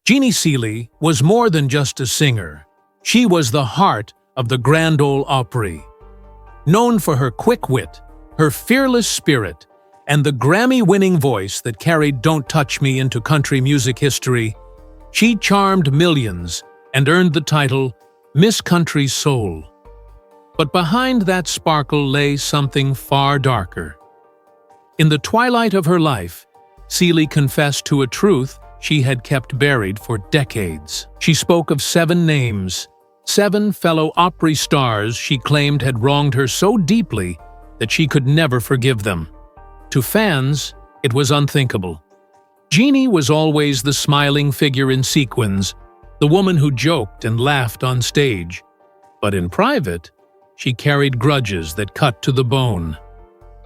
Jeannie Seely was more than just a singer. She was the heart of the Grand Ole Opry. Known for her quick wit, her fearless spirit, and the Grammy-winning voice that carried Don't Touch Me into country music history, she charmed millions and earned the title Miss Country Soul. But behind that sparkle lay something far darker. In the twilight of her life, Seely confessed to a truth she had kept buried for decades. She spoke of 7 names, 7 fellow Opry stars she claimed had wronged her so deeply that she could never forgive them. To fans, it was unthinkable. Jeannie was always the smiling figure in sequins, the woman who joked and laughed on stage. But in private, she carried grudges that cut to the bone.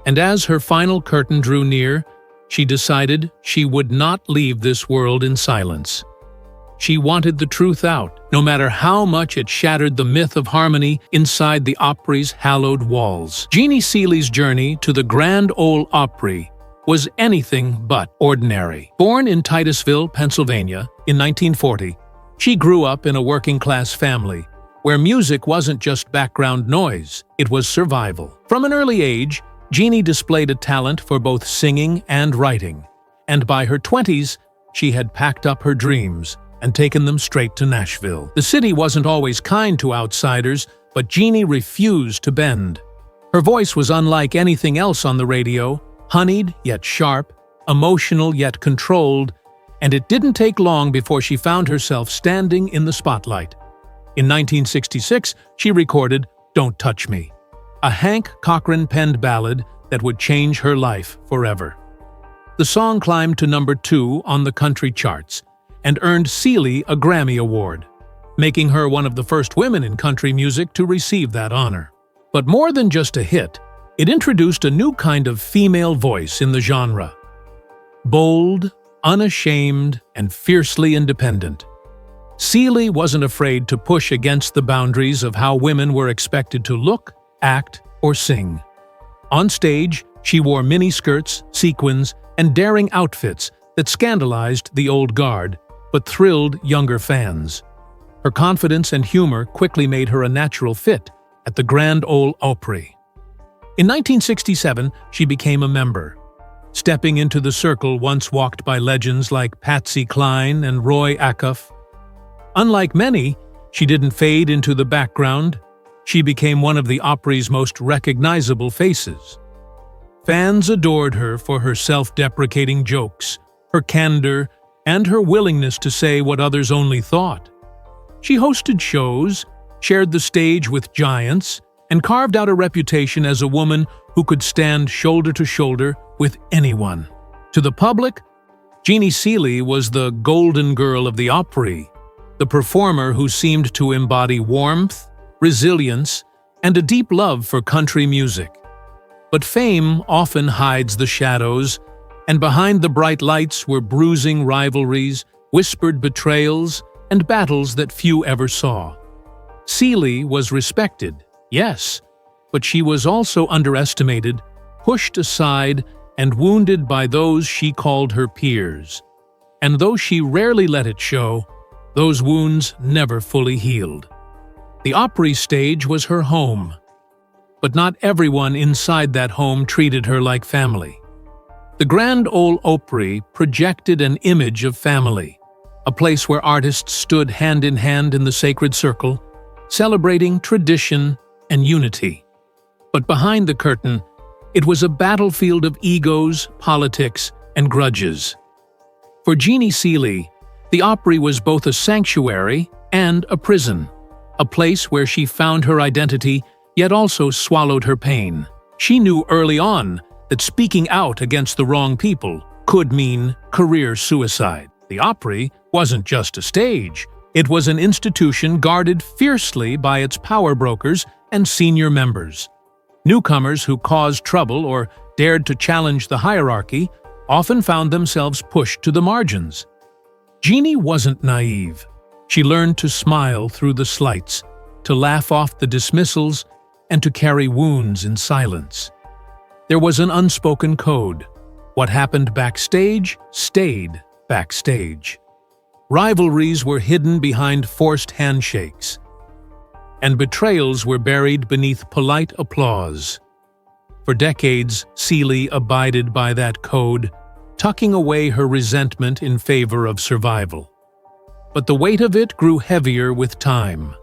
And as her final curtain drew near, she decided she would not leave this world in silence. She wanted the truth out, no matter how much it shattered the myth of harmony inside the Opry's hallowed walls. Jeannie Seely's journey to the Grand Ole Opry was anything but ordinary. Born in Titusville, Pennsylvania, in 1940, she grew up in a working-class family, where music wasn't just background noise, it was survival. From an early age, Jeannie displayed a talent for both singing and writing, and by her 20s, she had packed up her dreams and taken them straight to Nashville. The city wasn't always kind to outsiders, but Jeannie refused to bend. Her voice was unlike anything else on the radio, honeyed yet sharp, emotional yet controlled, and it didn't take long before she found herself standing in the spotlight. In 1966, she recorded Don't Touch Me, a Hank Cochran-penned ballad that would change her life forever. The song climbed to number 2 on the country charts and earned Seely a Grammy Award, making her one of the first women in country music to receive that honor. But more than just a hit, it introduced a new kind of female voice in the genre. Bold, unashamed, and fiercely independent. Seely wasn't afraid to push against the boundaries of how women were expected to look, act, or sing. On stage, she wore miniskirts, sequins, and daring outfits that scandalized the old guard, but thrilled younger fans. Her confidence and humor quickly made her a natural fit at the Grand Ole Opry. In 1967, she became a member, stepping into the circle once walked by legends like Patsy Cline and Roy Acuff. Unlike many, she didn't fade into the background. She became one of the Opry's most recognizable faces. Fans adored her for her self-deprecating jokes, her candor, and her willingness to say what others only thought. She hosted shows, shared the stage with giants, and carved out a reputation as a woman who could stand shoulder to shoulder with anyone. To the public, Jeannie Seely was the golden girl of the Opry, the performer who seemed to embody warmth, resilience, and a deep love for country music. But fame often hides the shadows, and behind the bright lights were bruising rivalries, whispered betrayals, and battles that few ever saw. Seely was respected, yes, but she was also underestimated, pushed aside, and wounded by those she called her peers. And though she rarely let it show, those wounds never fully healed. The Opry stage was her home, but not everyone inside that home treated her like family. The Grand Ole Opry projected an image of family, a place where artists stood hand in hand in the sacred circle, celebrating tradition and unity. But behind the curtain, it was a battlefield of egos, politics, and grudges. For Jeannie Seely, the Opry was both a sanctuary and a prison, a place where she found her identity yet also swallowed her pain. She knew early on that speaking out against the wrong people could mean career suicide. The Opry wasn't just a stage. It was an institution guarded fiercely by its power brokers and senior members. Newcomers who caused trouble or dared to challenge the hierarchy often found themselves pushed to the margins. Jeannie wasn't naive. She learned to smile through the slights, to laugh off the dismissals, and to carry wounds in silence. There was an unspoken code. What happened backstage stayed backstage. Rivalries were hidden behind forced handshakes, and betrayals were buried beneath polite applause. For decades, Seely abided by that code, tucking away her resentment in favor of survival. But the weight of it grew heavier with time.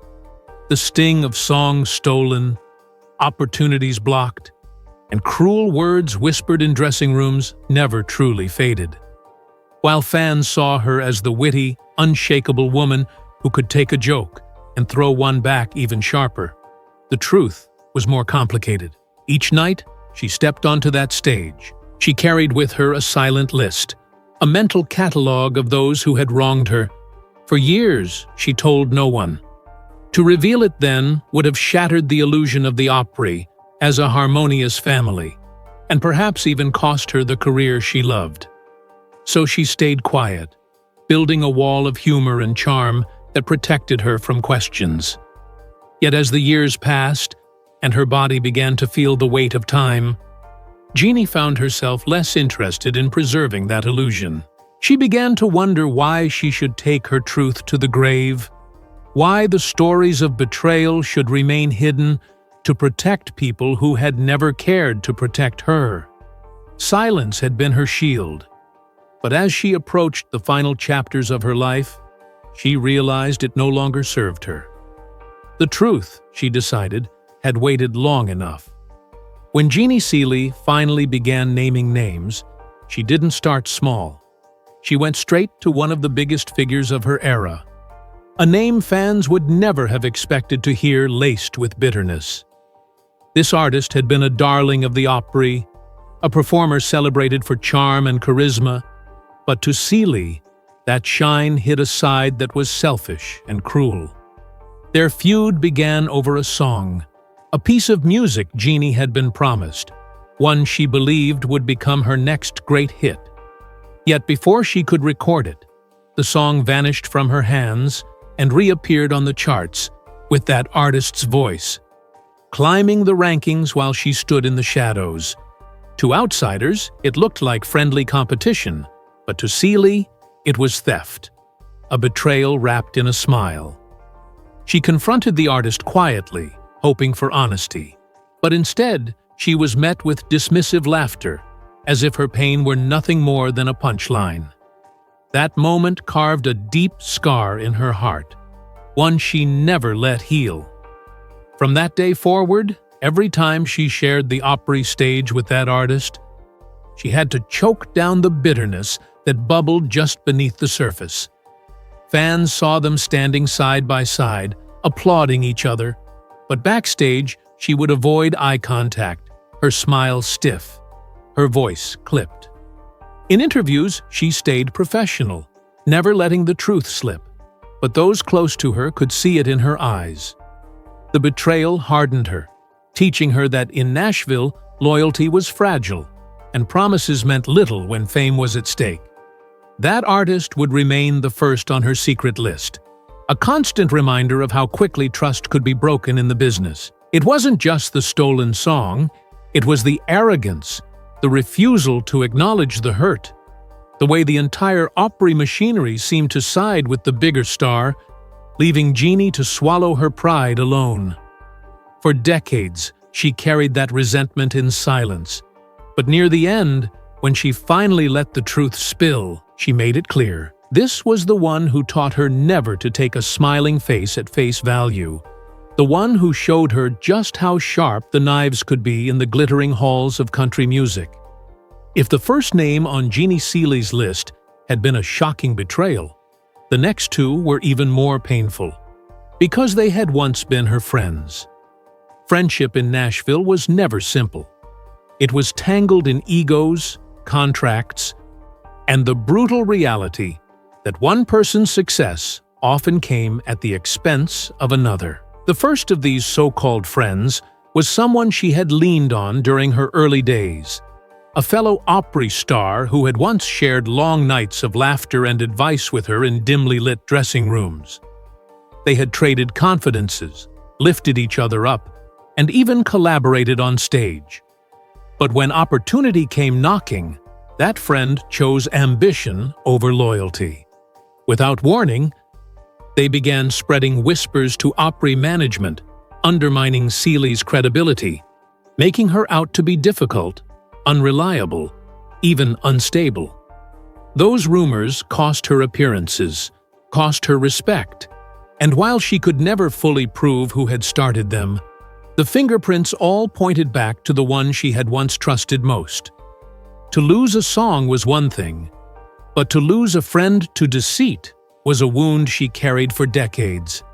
The sting of songs stolen, opportunities blocked, and cruel words whispered in dressing rooms never truly faded. While fans saw her as the witty, unshakable woman who could take a joke and throw one back even sharper, the truth was more complicated. Each night, she stepped onto that stage. She carried with her a silent list, a mental catalog of those who had wronged her. For years, she told no one. To reveal it then would have shattered the illusion of the Opry as a harmonious family, and perhaps even cost her the career she loved. So she stayed quiet, building a wall of humor and charm that protected her from questions. Yet as the years passed, and her body began to feel the weight of time, Jeannie found herself less interested in preserving that illusion. She began to wonder why she should take her truth to the grave, why the stories of betrayal should remain hidden to protect people who had never cared to protect her. Silence had been her shield, but as she approached the final chapters of her life, she realized it no longer served her. The truth, she decided, had waited long enough. When Jeannie Seely finally began naming names, she didn't start small. She went straight to one of the biggest figures of her era, a name fans would never have expected to hear laced with bitterness. This artist had been a darling of the Opry, a performer celebrated for charm and charisma, but to Seely, that shine hid a side that was selfish and cruel. Their feud began over a song, a piece of music Jeannie had been promised, one she believed would become her next great hit. Yet before she could record it, the song vanished from her hands and reappeared on the charts with that artist's voice, climbing the rankings while she stood in the shadows. To outsiders, it looked like friendly competition, but to Seely, it was theft, a betrayal wrapped in a smile. She confronted the artist quietly, hoping for honesty, but instead, she was met with dismissive laughter, as if her pain were nothing more than a punchline. That moment carved a deep scar in her heart, one she never let heal. From that day forward, every time she shared the Opry stage with that artist, she had to choke down the bitterness that bubbled just beneath the surface. Fans saw them standing side by side, applauding each other, but backstage, she would avoid eye contact, her smile stiff, her voice clipped. In interviews, she stayed professional, never letting the truth slip, but those close to her could see it in her eyes. The betrayal hardened her, teaching her that in Nashville, loyalty was fragile, and promises meant little when fame was at stake. That artist would remain the first on her secret list, a constant reminder of how quickly trust could be broken in the business. It wasn't just the stolen song, it was the arrogance, the refusal to acknowledge the hurt, the way the entire Opry machinery seemed to side with the bigger star, leaving Jeannie to swallow her pride alone. For decades, she carried that resentment in silence, but near the end, when she finally let the truth spill, she made it clear. This was the one who taught her never to take a smiling face at face value, the one who showed her just how sharp the knives could be in the glittering halls of country music. If the first name on Jeannie Seely's list had been a shocking betrayal, the next two were even more painful, because they had once been her friends. Friendship in Nashville was never simple. It was tangled in egos, contracts, and the brutal reality that one person's success often came at the expense of another. The first of these so-called friends was someone she had leaned on during her early days, a fellow Opry star who had once shared long nights of laughter and advice with her in dimly lit dressing rooms. They had traded confidences, lifted each other up, and even collaborated on stage. But when opportunity came knocking, that friend chose ambition over loyalty. Without warning, they began spreading whispers to Opry management, undermining Seely's credibility, making her out to be difficult, unreliable, even unstable. Those rumors cost her appearances, cost her respect, and while she could never fully prove who had started them, the fingerprints all pointed back to the one she had once trusted most. To lose a song was one thing, but to lose a friend to deceit was a wound she carried for decades.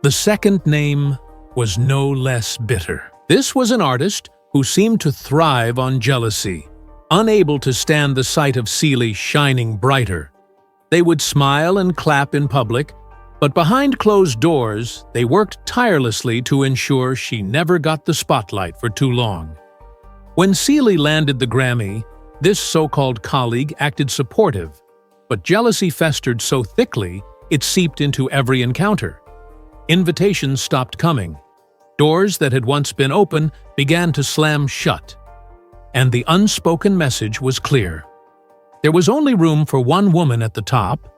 The second name was no less bitter. This was an artist who seemed to thrive on jealousy, unable to stand the sight of Seely shining brighter. They would smile and clap in public, but behind closed doors, they worked tirelessly to ensure she never got the spotlight for too long. When Seely landed the Grammy, this so-called colleague acted supportive, but jealousy festered so thickly it seeped into every encounter. Invitations stopped coming. Doors that had once been open began to slam shut. And the unspoken message was clear. There was only room for one woman at the top,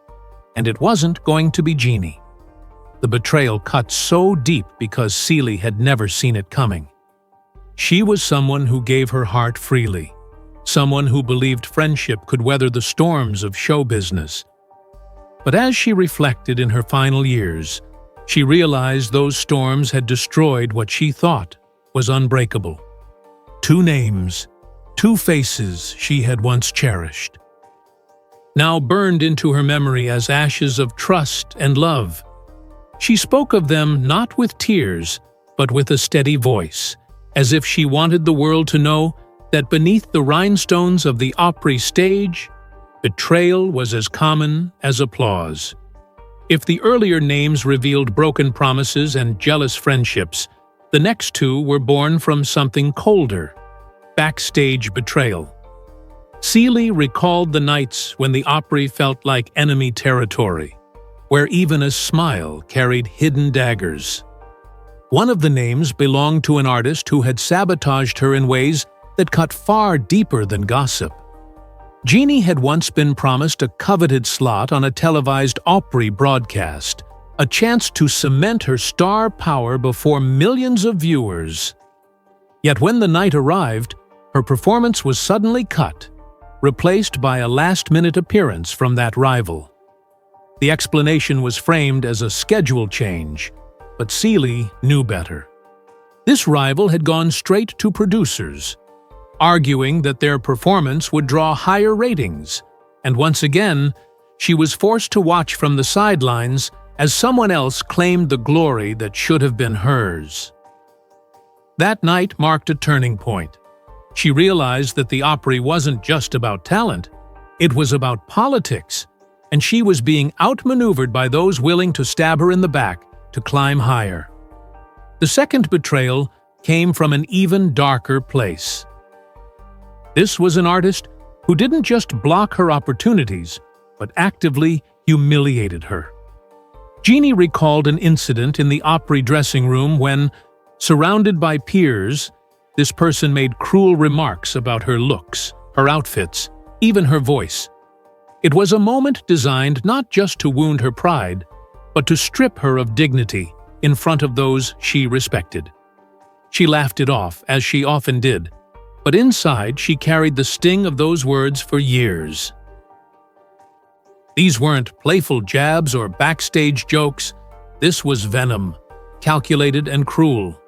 and it wasn't going to be Jeannie. The betrayal cut so deep because Seely had never seen it coming. She was someone who gave her heart freely, someone who believed friendship could weather the storms of show business. But as she reflected in her final years, she realized those storms had destroyed what she thought was unbreakable. Two names, two faces she had once cherished, now burned into her memory as ashes of trust and love. She spoke of them not with tears, but with a steady voice, as if she wanted the world to know that beneath the rhinestones of the Opry stage, betrayal was as common as applause. If the earlier names revealed broken promises and jealous friendships, the next two were born from something colder: backstage betrayal. Seely recalled the nights when the Opry felt like enemy territory, where even a smile carried hidden daggers. One of the names belonged to an artist who had sabotaged her in ways that cut far deeper than gossip. Jeannie had once been promised a coveted slot on a televised Opry broadcast, a chance to cement her star power before millions of viewers. Yet when the night arrived, her performance was suddenly cut, replaced by a last-minute appearance from that rival. The explanation was framed as a schedule change, but Seely knew better. This rival had gone straight to producers, arguing that their performance would draw higher ratings, and once again, she was forced to watch from the sidelines as someone else claimed the glory that should have been hers. That night marked a turning point. She realized that the Opry wasn't just about talent, it was about politics, and she was being outmaneuvered by those willing to stab her in the back to climb higher. The second betrayal came from an even darker place. This was an artist who didn't just block her opportunities, but actively humiliated her. Jeannie recalled an incident in the Opry dressing room when, surrounded by peers, this person made cruel remarks about her looks, her outfits, even her voice. It was a moment designed not just to wound her pride, but to strip her of dignity in front of those she respected. She laughed it off, as she often did, but inside she carried the sting of those words for years. These weren't playful jabs or backstage jokes. This was venom, calculated and cruel.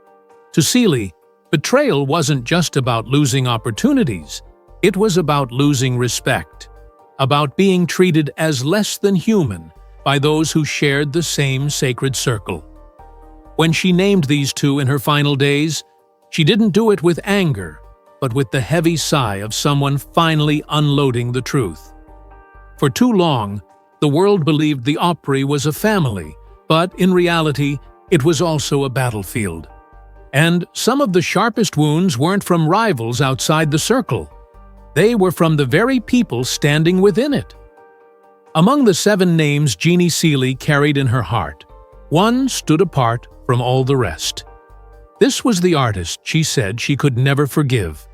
To Seely, betrayal wasn't just about losing opportunities. It was about losing respect, about being treated as less than human by those who shared the same sacred circle. When she named these two in her final days, she didn't do it with anger, but with the heavy sigh of someone finally unloading the truth. For too long, the world believed the Opry was a family, but in reality, it was also a battlefield. And some of the sharpest wounds weren't from rivals outside the circle. They were from the very people standing within it. Among the 7 names Jeannie Seely carried in her heart, one stood apart from all the rest. This was the artist she said she could never forgive.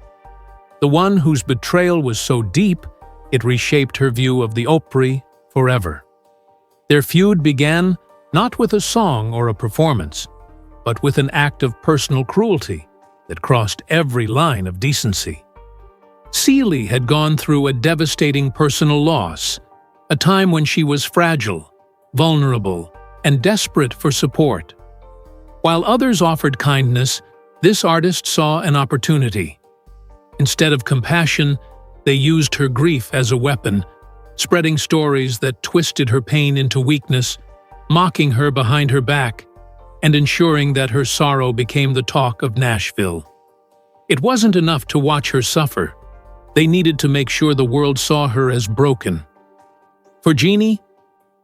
The one whose betrayal was so deep, it reshaped her view of the Opry forever. Their feud began not with a song or a performance, but with an act of personal cruelty that crossed every line of decency. Seely had gone through a devastating personal loss, a time when she was fragile, vulnerable, and desperate for support. While others offered kindness, this artist saw an opportunity. Instead of compassion, they used her grief as a weapon, spreading stories that twisted her pain into weakness, mocking her behind her back, and ensuring that her sorrow became the talk of Nashville. It wasn't enough to watch her suffer. They needed to make sure the world saw her as broken. For Jeannie,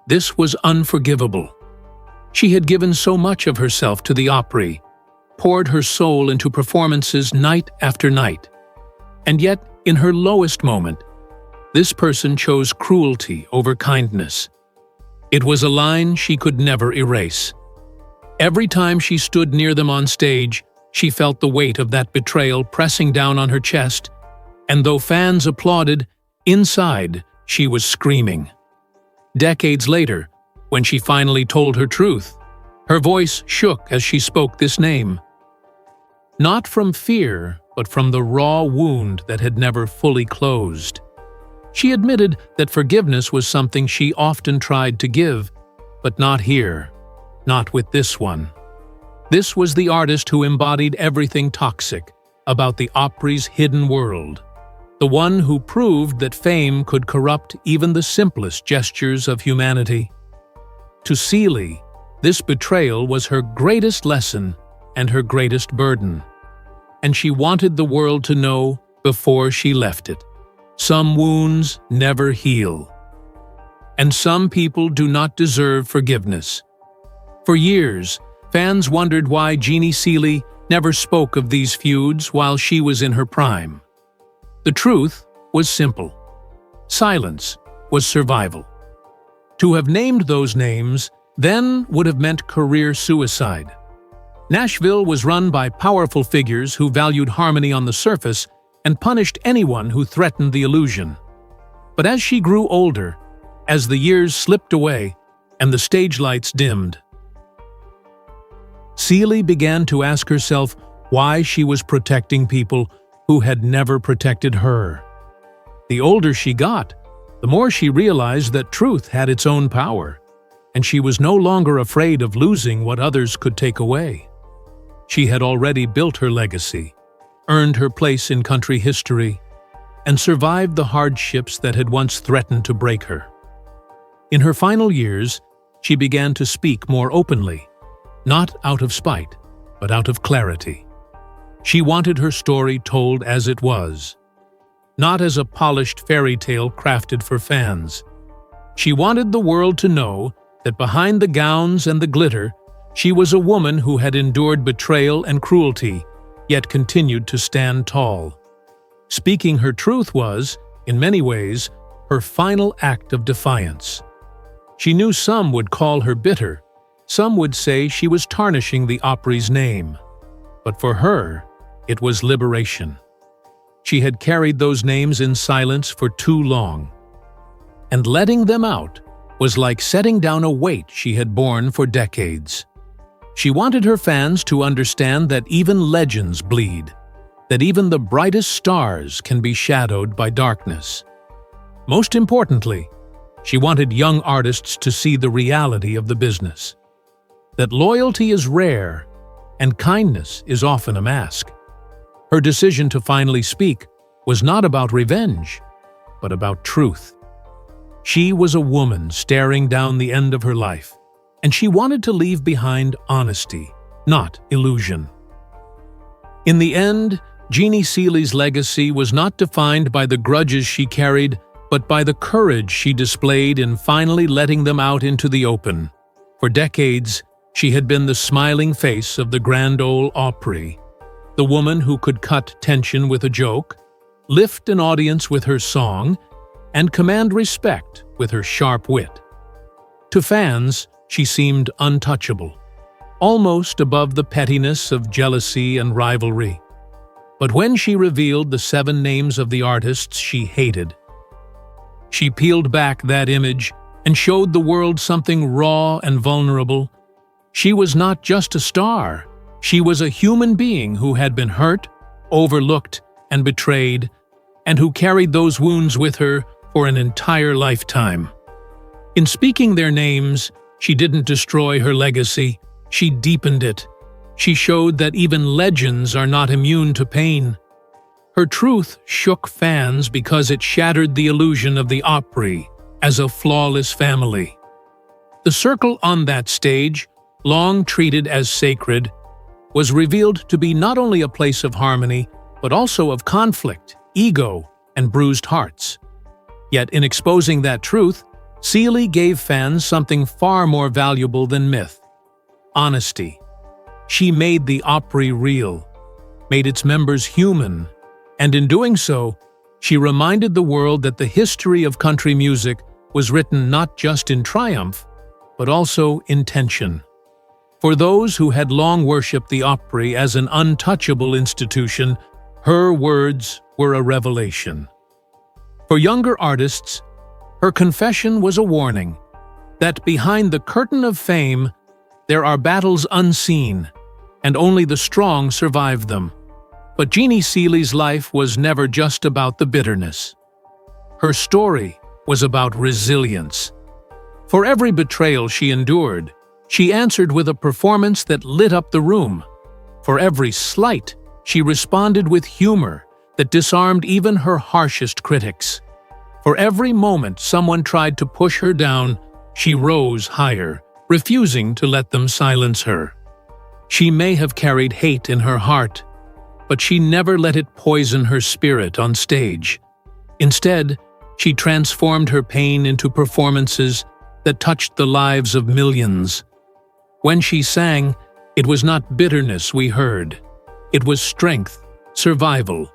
this was unforgivable. She had given so much of herself to the Opry, poured her soul into performances night after night. And yet, in her lowest moment, this person chose cruelty over kindness. It was a line she could never erase. Every time she stood near them on stage, she felt the weight of that betrayal pressing down on her chest, and though fans applauded, inside she was screaming. Decades later, when she finally told her truth, her voice shook as she spoke this name. Not from fear, but from the raw wound that had never fully closed. She admitted that forgiveness was something she often tried to give, but not here, not with this one. This was the artist who embodied everything toxic about the Opry's hidden world, the one who proved that fame could corrupt even the simplest gestures of humanity. To Seely, this betrayal was her greatest lesson and her greatest burden, and she wanted the world to know before she left it. Some wounds never heal, and some people do not deserve forgiveness. For years, fans wondered why Jeannie Seely never spoke of these feuds while she was in her prime. The truth was simple. Silence was survival. To have named those names then would have meant career suicide. Nashville was run by powerful figures who valued harmony on the surface and punished anyone who threatened the illusion. But as she grew older, as the years slipped away and the stage lights dimmed, Seely began to ask herself why she was protecting people who had never protected her. The older she got, the more she realized that truth had its own power, and she was no longer afraid of losing what others could take away. She had already built her legacy, earned her place in country history, and survived the hardships that had once threatened to break her. In her final years, she began to speak more openly, not out of spite, but out of clarity. She wanted her story told as it was, not as a polished fairy tale crafted for fans. She wanted the world to know that behind the gowns and the glitter, she was a woman who had endured betrayal and cruelty, yet continued to stand tall. Speaking her truth was, in many ways, her final act of defiance. She knew some would call her bitter, some would say she was tarnishing the Opry's name. But for her, it was liberation. She had carried those names in silence for too long. And letting them out was like setting down a weight she had borne for decades. She wanted her fans to understand that even legends bleed, that even the brightest stars can be shadowed by darkness. Most importantly, she wanted young artists to see the reality of the business, that loyalty is rare and kindness is often a mask. Her decision to finally speak was not about revenge, but about truth. She was a woman staring down the end of her life, and she wanted to leave behind honesty, not illusion. In the end, Jeannie Seely's legacy was not defined by the grudges she carried, but by the courage she displayed in finally letting them out into the open. For decades, she had been the smiling face of the Grand Ole Opry, the woman who could cut tension with a joke, lift an audience with her song, and command respect with her sharp wit. To fans, she seemed untouchable, almost above the pettiness of jealousy and rivalry. But when she revealed the 7 names of the artists she hated, she peeled back that image and showed the world something raw and vulnerable. She was not just a star. She was a human being who had been hurt, overlooked, and betrayed, and who carried those wounds with her for an entire lifetime. In speaking their names, she didn't destroy her legacy, she deepened it. She showed that even legends are not immune to pain. Her truth shook fans because it shattered the illusion of the Opry as a flawless family. The circle on that stage, long treated as sacred, was revealed to be not only a place of harmony, but also of conflict, ego, and bruised hearts. Yet in exposing that truth, Seely gave fans something far more valuable than myth: honesty. She made the Opry real, made its members human, and in doing so, she reminded the world that the history of country music was written not just in triumph, but also in tension. For those who had long worshipped the Opry as an untouchable institution, her words were a revelation. For younger artists, her confession was a warning that behind the curtain of fame, there are battles unseen, and only the strong survive them. But Jeannie Seely's life was never just about the bitterness. Her story was about resilience. For every betrayal she endured, she answered with a performance that lit up the room. For every slight, she responded with humor that disarmed even her harshest critics. For every moment someone tried to push her down, she rose higher, refusing to let them silence her. She may have carried hate in her heart, but she never let it poison her spirit on stage. Instead, she transformed her pain into performances that touched the lives of millions. When she sang, it was not bitterness we heard. It was strength, survival,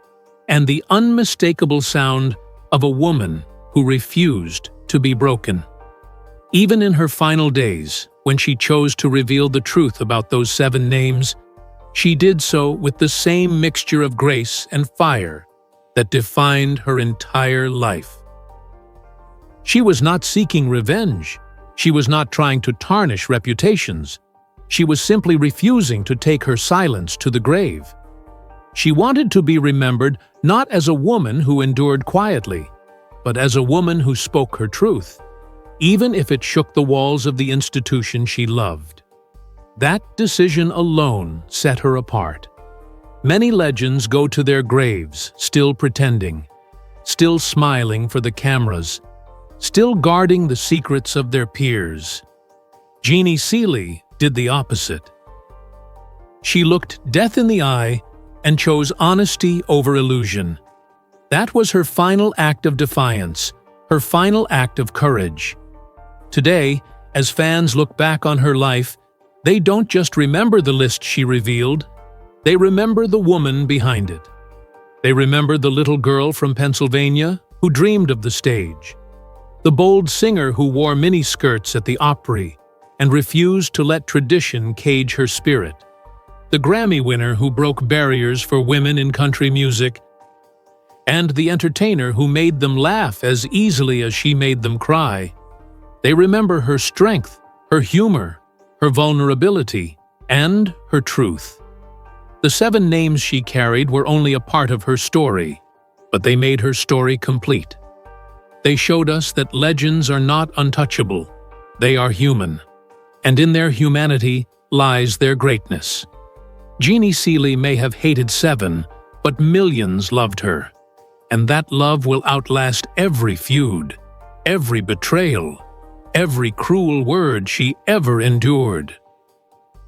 and the unmistakable sound of a woman who refused to be broken. Even in her final days, when she chose to reveal the truth about those 7 names, she did so with the same mixture of grace and fire that defined her entire life. She was not seeking revenge. She was not trying to tarnish reputations. She was simply refusing to take her silence to the grave. She wanted to be remembered not as a woman who endured quietly, but as a woman who spoke her truth, even if it shook the walls of the institution she loved. That decision alone set her apart. Many legends go to their graves still pretending, still smiling for the cameras, still guarding the secrets of their peers. Jeannie Seely did the opposite. She looked death in the eye and chose honesty over illusion. That was her final act of defiance, her final act of courage. Today, as fans look back on her life, they don't just remember the list she revealed, they remember the woman behind it. They remember the little girl from Pennsylvania who dreamed of the stage, the bold singer who wore miniskirts at the Opry and refused to let tradition cage her spirit, the Grammy winner who broke barriers for women in country music, and the entertainer who made them laugh as easily as she made them cry. They remember her strength, her humor, her vulnerability, and her truth. The 7 names she carried were only a part of her story, but they made her story complete. They showed us that legends are not untouchable, they are human, and in their humanity lies their greatness. Jeannie Seely may have hated 7, but millions loved her, and that love will outlast every feud, every betrayal, every cruel word she ever endured.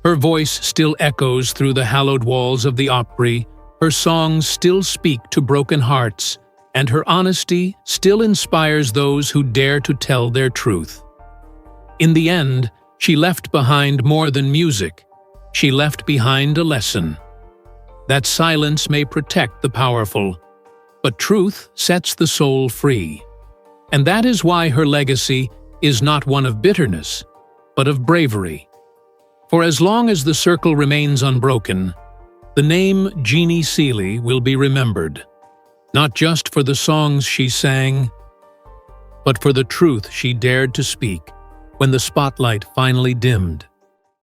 Her voice still echoes through the hallowed walls of the Opry, her songs still speak to broken hearts, and her honesty still inspires those who dare to tell their truth. In the end, she left behind more than music. She left behind a lesson. That silence may protect the powerful, but truth sets the soul free. And that is why her legacy is not one of bitterness, but of bravery. For as long as the circle remains unbroken, the name Jeannie Seely will be remembered, not just for the songs she sang, but for the truth she dared to speak when the spotlight finally dimmed.